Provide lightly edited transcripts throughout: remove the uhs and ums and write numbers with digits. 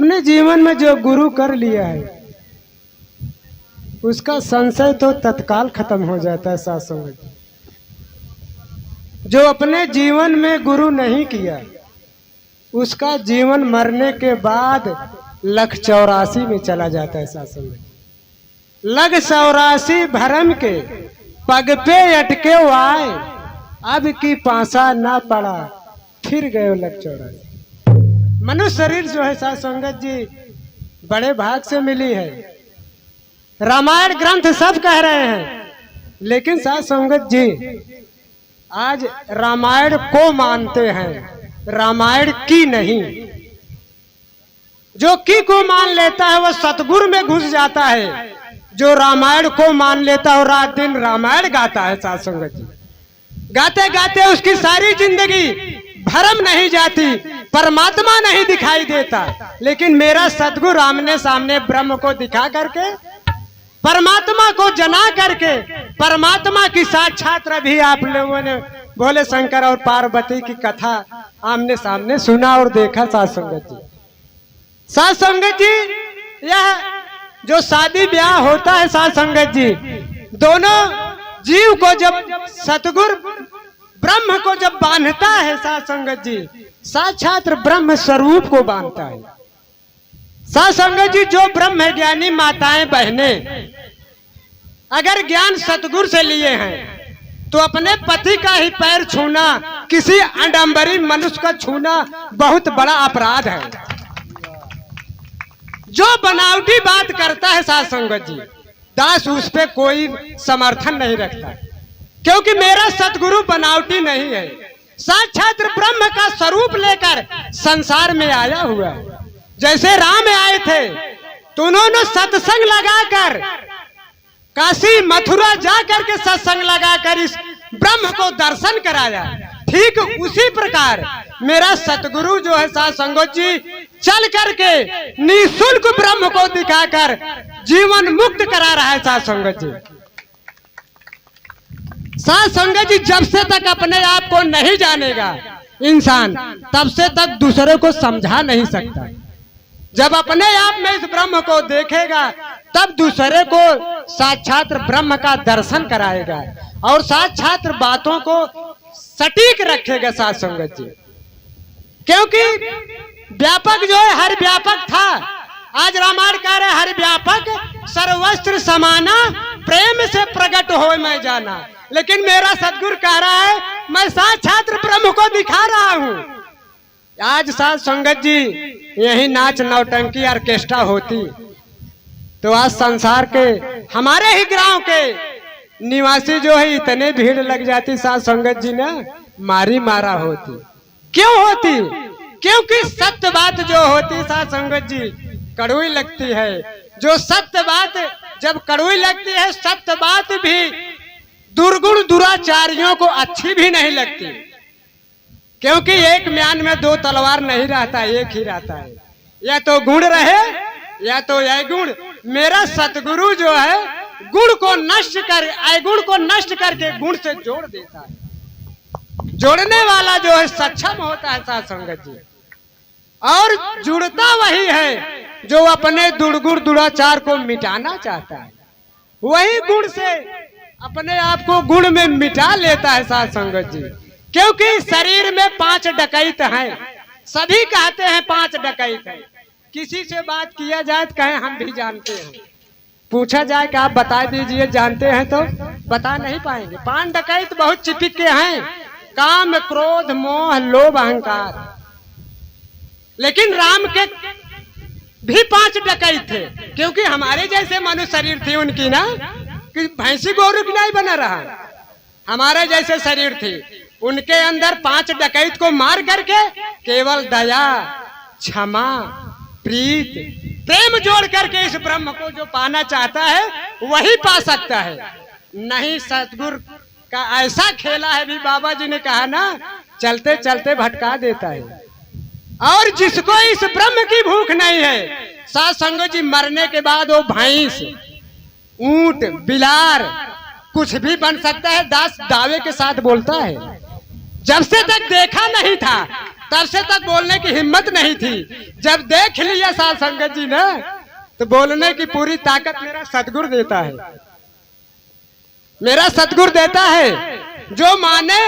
अपने जीवन में जो गुरु कर लिया है उसका संशय तो तत्काल खत्म हो जाता है। साथ संगत जो अपने जीवन में गुरु नहीं किया उसका जीवन मरने के बाद 184 में चला जाता है। साथ संगत 184 भरम के पग पे अटके आए, अब की पासा ना पड़ा फिर गए 184। मनुष्य शरीर जो है साथ संगत जी बड़े भाग से मिली है। रामायण ग्रंथ सब कह रहे हैं, लेकिन साथ संगत जी आज रामायण को मानते हैं, रामायण की नहीं। जो की को मान लेता है वह सतगुरु में घुस जाता है। जो रामायण को मान लेता है रात दिन रामायण गाता है। साथ संगत जी गाते गाते उसकी सारी जिंदगी भरम नहीं जाती, परमात्मा नहीं दिखाई देता। लेकिन मेरा सतगुरु आमने सामने ब्रह्म को दिखा करके, परमात्मा को जना करके, परमात्मा की साक्षात भी आप लोगों ने भोले शंकर और पार्वती की कथा आमने सामने सुना और देखा। साथ संगत जी, साथ संगत जी यह जो शादी ब्याह होता है साथ संगत जी, दोनों जीव को जब सतगुरु ब्रह्म को जब बांधता है साथ संगत जी, साक्षात ब्रह्म स्वरूप को बांधता है। साथ संगत जी जो ब्रह्म ज्ञानी माताएं बहने अगर ज्ञान सतगुरु से लिए हैं तो अपने पति का ही पैर छूना, किसी अडंबरी मनुष्य का छूना बहुत बड़ा अपराध है। जो बनावटी बात करता है साथ संगत जी, दास उस पे कोई समर्थन नहीं रखता, क्योंकि मेरा सतगुरु बनावटी नहीं है। साक्षात ब्रह्म का स्वरूप लेकर संसार में आया हुआ है। जैसे राम आए थे तो उन्होंने सत्संग लगाकर काशी मथुरा जाकर के सत्संग लगाकर इस ब्रह्म को दर्शन कराया। ठीक उसी प्रकार मेरा सतगुरु जो है साथ संगत जी चल करके निःशुल्क ब्रह्म को दिखाकर जीवन मुक्त करा रहा है। साथ संगत जी, साथ संगत जी जब से तक अपने आप को नहीं जानेगा इंसान, तब से तक दूसरे को समझा नहीं सकता। जब अपने आप में इस ब्रह्म को देखेगा तब दूसरे को साक्षात ब्रह्म का दर्शन कराएगा और साक्षात बातों को सटीक रखेगा। साथ संगत जी, क्योंकि व्यापक जो है हर व्यापक था, आज रामायण कह रहे हर व्यापक सर्वस्त्र समाना प्रेम से प्रकट हो मैं जाना। लेकिन मेरा सतगुरु कह रहा है मैं साक्षात ब्रह्म को दिखा रहा हूं। आज साथ संगत जी यही नाच नौटंकी ऑर्केस्ट्रा होती तो आज संसार के हमारे ही गांव के निवासी जो है इतने भीड़ लग जाती साथ संगत जी ना मारी मारा होती। क्यों होती? क्योंकि सत्य बात जो होती साथ संगत जी कड़वी लगती है। जो सत्य बात जब कड़वी लगती है, सत्य बात भी दुर्गुण दुराचारियों को अच्छी भी नहीं लगती, क्योंकि एक म्यान में दो तलवार नहीं रहता, एक ही रहता है। या तो गुण रहे या तो अवगुण। मेरा सतगुरु जो है गुण को नष्ट कर अवगुण को नष्ट करके गुण से जोड़ देता है। जोड़ने वाला जो है सक्षम होता है साथ संगत जी, और जुड़ता वही है जो अपने दुर्गुण दुराचार को मिटाना चाहता है। वही गुण से अपने आप को गुण में मिटा लेता है साथ संगत जी। क्योंकि शरीर में 5 डकैत हैं, सभी कहते हैं 5 डकैत हैं। किसी से बात किया जाए तो कहें हम भी जानते हैं, पूछा जाए कि आप बता दीजिए जानते हैं तो बता नहीं पाएंगे। 5 डकैत बहुत चिपक के हैं, काम क्रोध मोह लोभ अहंकार। लेकिन राम के भी 5 डकैत थे, क्योंकि हमारे जैसे मनुष्य शरीर थी उनकी ना कि भैंसी गोरु की नहीं बना रहा, हमारे जैसे शरीर थी। उनके अंदर 5 डकैत को मार करके केवल दया क्षमा प्रीत प्रेम जोड़ करके इस ब्रह्म को जो पाना चाहता है वही पा सकता है। नहीं सतगुरु का ऐसा खेला है, भी बाबा जी ने कहा ना चलते चलते भटका देता है। और जिसको इस ब्रह्म की भूख नहीं है साथ संगत जी, मरने के बाद वो भैंस ऊंट बिलार कुछ भी बन सकता है। दास दावे के साथ बोलता है जब से तक देखा नहीं था तब से तक बोलने की हिम्मत नहीं थी। जब देख लिया साध संगत जी ने तो बोलने की पूरी ताकत मेरा सतगुरु देता है, मेरा सतगुरु देता है। जो माने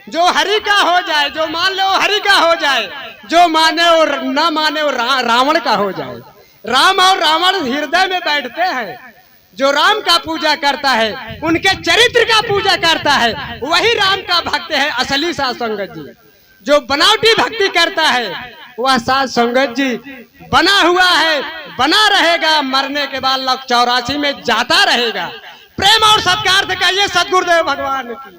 जो हरि का हो जाए, जो मान ले वो हरि का हो जाए, जो माने और ना माने वो रावण का हो जाए। राम और रावण हृदय में बैठते हैं। जो राम का पूजा करता है, उनके चरित्र का पूजा करता है, वही राम का भक्त है असली साध संगत जी। जो बनावटी भक्ति करता है वह साध संगत जी बना हुआ है, बना रहेगा, मरने के बाद 84 में जाता रहेगा। प्रेम और सत्कार से कहिए सद्गुरुदेव भगवान की।